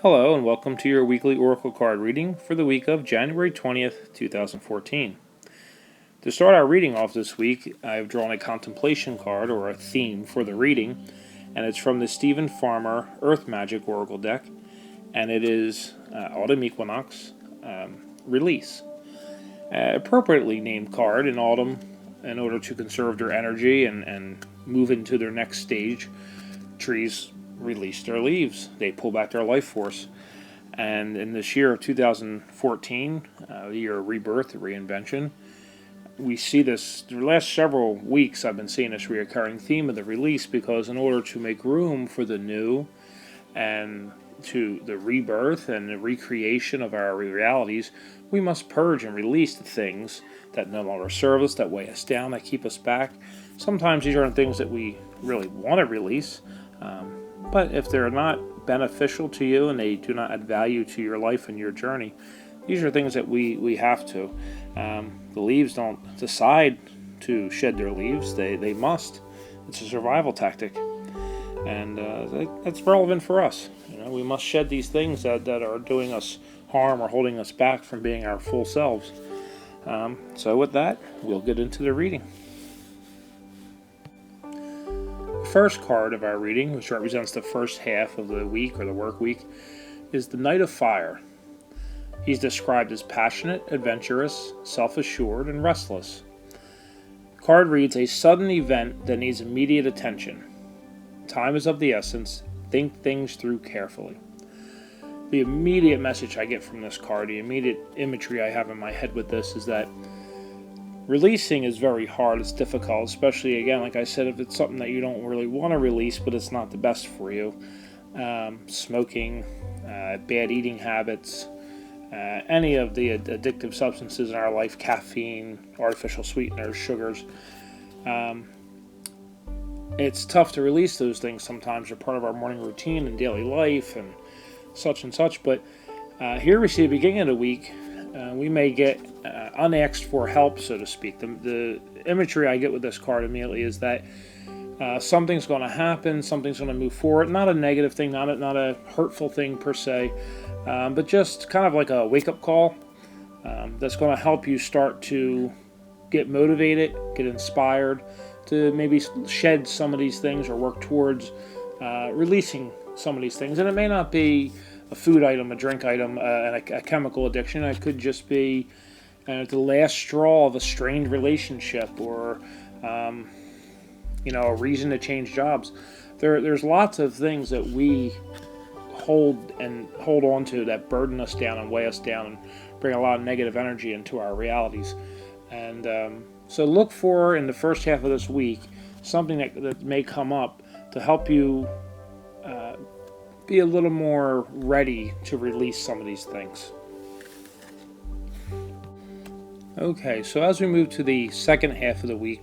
Hello and welcome to your weekly Oracle card reading for the week of January 20th, 2014. To start our reading off this week, I've drawn a contemplation card or a theme for the reading, and it's from the Stephen Farmer Earth Magic Oracle deck, and it is Autumn Equinox Release. Appropriately named card in autumn in order to conserve their energy and move into their next stage. Trees release their leaves. They pull back their life force. And in this year of 2014, the year of rebirth, reinvention, we see this, the last several weeks I've been seeing this reoccurring theme of the release, because in order to make room for the new and to the rebirth and the recreation of our realities, we must purge and release the things that no longer serve us, that weigh us down, that keep us back. Sometimes these aren't things that we really want to release, but if they're not beneficial to you and they do not add value to your life and your journey, these are things that we have to. The leaves don't decide to shed their leaves. They must. It's a survival tactic. And that's relevant for us. We must shed these things that are doing us harm or holding us back from being our full selves. So with that, we'll get into the reading. First card of our reading, which represents the first half of the week or the work week, is the Knight of Fire. He's described as passionate, adventurous, self-assured, and restless. The card reads, a sudden event that needs immediate attention. Time is of the essence. Think things through carefully. The immediate message I get from this card, the immediate imagery I have in my head with this, is that releasing is very hard. It's difficult, especially, again, like I said, if it's something that you don't really want to release, but it's not the best for you. Smoking, bad eating habits, any of the addictive substances in our life, caffeine, artificial sweeteners, sugars. It's tough to release those things sometimes. They're part of our morning routine and daily life and such. But here we see the beginning of the week. We may get unasked for help, so to speak. The imagery I get with this card immediately is that something's going to happen, something's going to move forward. Not a negative thing, not a hurtful thing per se, but just kind of like a wake-up call that's going to help you start to get motivated, get inspired to maybe shed some of these things or work towards releasing some of these things. And it may not be a food item, a drink item, and a chemical addiction. It could just be the last straw of a strained relationship, or a reason to change jobs. There's lots of things that we hold on to that burden us down and weigh us down and bring a lot of negative energy into our realities. And so look for, in the first half of this week, something that may come up to help you be a little more ready to release some of these things. Okay, so as we move to the second half of the week,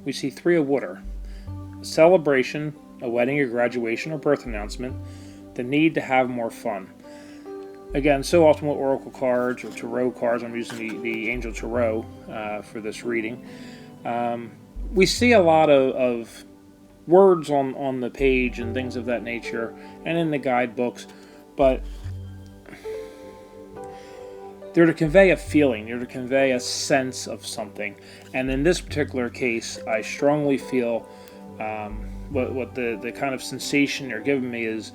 we see Three of Water. A celebration, a wedding, a graduation, or birth announcement, the need to have more fun. Again, so often with Oracle cards or Tarot cards, I'm using the Angel Tarot for this reading, we see a lot of words on the page and things of that nature, and in the guidebooks, but they're to convey a feeling, they're to convey a sense of something. And in this particular case, I strongly feel what the kind of sensation they're giving me is,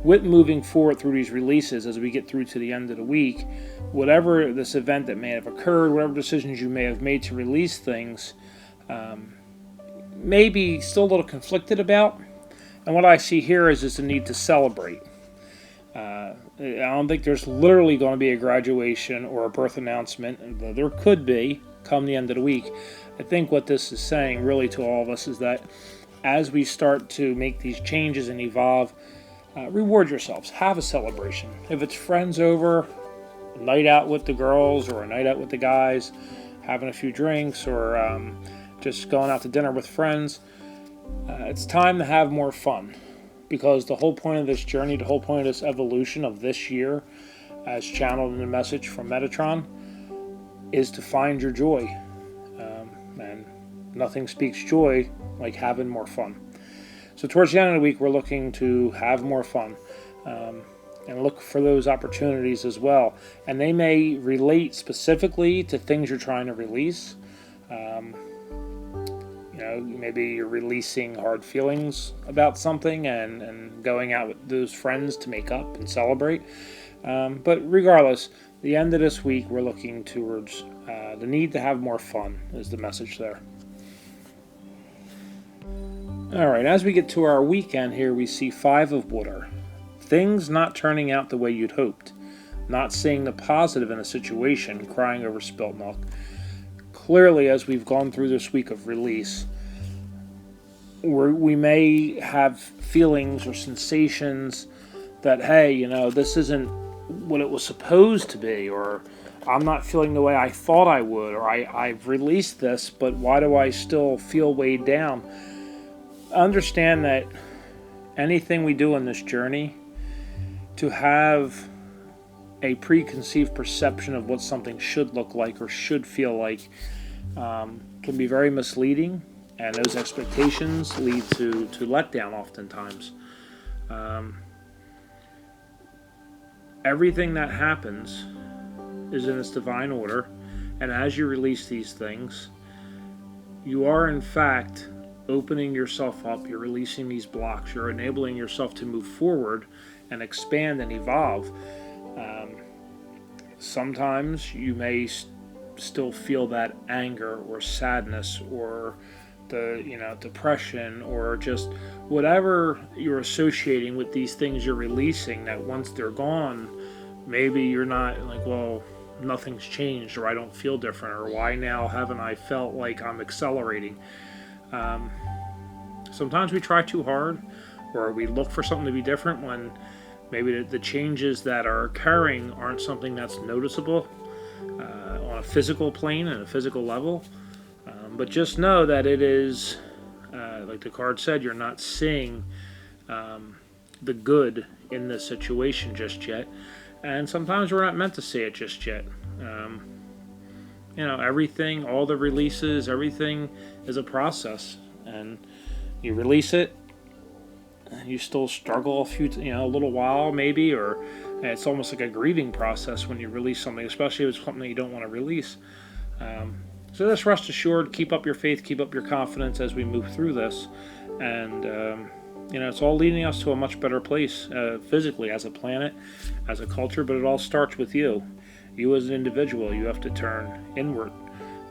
with moving forward through these releases as we get through to the end of the week, whatever this event that may have occurred, whatever decisions you may have made to release things, maybe still a little conflicted about. And what I see here is the need to celebrate. I don't think there's literally going to be a graduation or a birth announcement, and there could be come the end of the week. I think what this is saying really to all of us is that as we start to make these changes and evolve, reward yourselves. Have a celebration. If it's friends over, a night out with the girls or a night out with the guys, having a few drinks, or just going out to dinner with friends, it's time to have more fun, because the whole point of this journey, the whole point of this evolution of this year, as channeled in the message from Metatron, is to find your joy. And nothing speaks joy like having more fun. So towards the end of the week, we're looking to have more fun. And look for those opportunities as well. And they may relate specifically to things you're trying to release. Maybe you're releasing hard feelings about something and going out with those friends to make up and celebrate. But regardless, the end of this week, we're looking towards the need to have more fun is the message there. All right, as we get to our weekend here, we see 5 of water. Things not turning out the way you'd hoped. Not seeing the positive in a situation, crying over spilt milk. Clearly, as we've gone through this week of release, we may have feelings or sensations that, hey, this isn't what it was supposed to be, or I'm not feeling the way I thought I would, or I've released this, but why do I still feel weighed down? Understand that anything we do in this journey, to have a preconceived perception of what something should look like or should feel like can be very misleading, and those expectations lead to letdown oftentimes. Everything that happens is in its divine order, and as you release these things, you are in fact opening yourself up, you're releasing these blocks, you're enabling yourself to move forward and expand and evolve. Sometimes you may still feel that anger or sadness or the depression, or just whatever you're associating with these things you're releasing, that once they're gone, maybe you're not like, well, nothing's changed, or I don't feel different, or why now haven't I felt like I'm accelerating. Sometimes we try too hard, or we look for something to be different when maybe the changes that are occurring aren't something that's noticeable on a physical plane and a physical level. But just know that it is, like the card said, you're not seeing the good in this situation just yet. And sometimes we're not meant to see it just yet. Everything, all the releases, everything is a process. And you release it, you still struggle a little while maybe, or it's almost like a grieving process when you release something, especially if it's something that you don't want to release. So just rest assured, keep up your faith, keep up your confidence as we move through this. And, it's all leading us to a much better place physically, as a planet, as a culture, but it all starts with you. You as an individual, you have to turn inward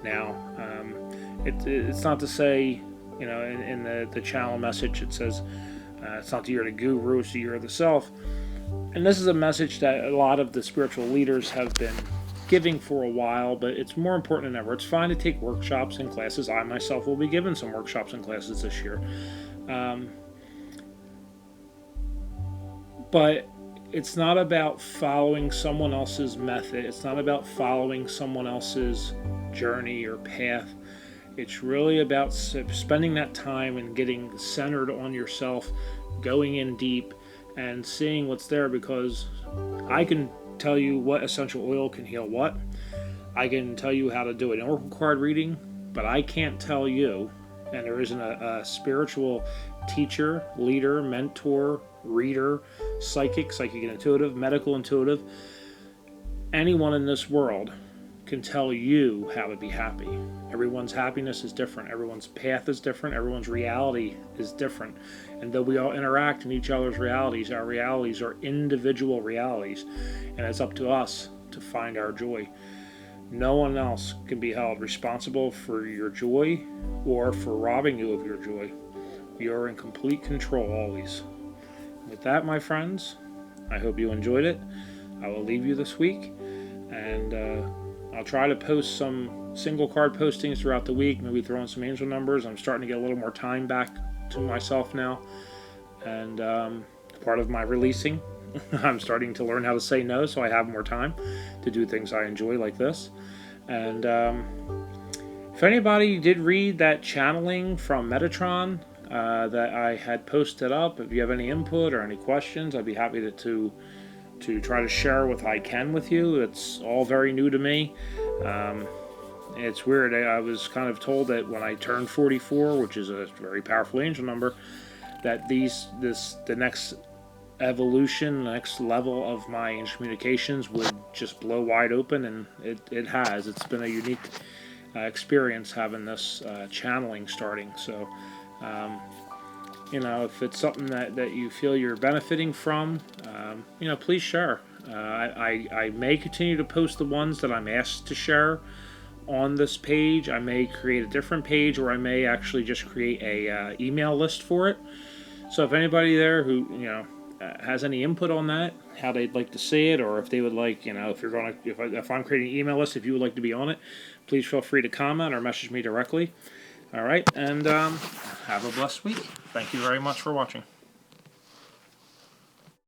now. It's not to say, in the channel message, it says, it's not the year of the guru, it's the year of the self. And this is a message that a lot of the spiritual leaders have been giving for a while, but it's more important than ever. It's fine to take workshops and classes. I myself will be giving some workshops and classes this year. But it's not about following someone else's method. It's not about following someone else's journey or path. It's really about spending that time and getting centered on yourself, going in deep and seeing what's there, because I can tell you what essential oil can heal what. I can tell you how to do an oracle card reading, but I can't tell you, and there isn't a spiritual teacher, leader, mentor, reader, psychic intuitive, medical intuitive, anyone in this world can tell you how to be happy. Everyone's happiness is different. Everyone's path is different. Everyone's reality is different. And though we all interact in each other's realities, our realities are individual realities. And it's up to us to find our joy. No one else can be held responsible for your joy or for robbing you of your joy. You are in complete control always. With that, my friends, I hope you enjoyed it. I will leave you this week, and I'll try to post some single card postings throughout the week, maybe throw in some angel numbers. I'm starting to get a little more time back to myself now, and part of my releasing, I'm starting to learn how to say no, so I have more time to do things I enjoy like this. And if anybody did read that channeling from Metatron that I had posted up, if you have any input or any questions, I'd be happy to try to share what I can with you. It's all very new to me. It's weird. I was kind of told that when I turned 44, which is a very powerful angel number, that the next evolution, the next level of my communications would just blow wide open, and it has. It's been a unique experience having this channeling starting. So, if it's something that you feel you're benefiting from, please share. I may continue to post the ones that I'm asked to share on this page. I may create a different page, or I may actually just create a email list for it. So if anybody there who has any input on that, how they'd like to see it, or if they would like, if I'm creating an email list, if you would like to be on it, please feel free to comment or message me directly. All right, and have a blessed week. Thank you very much for watching.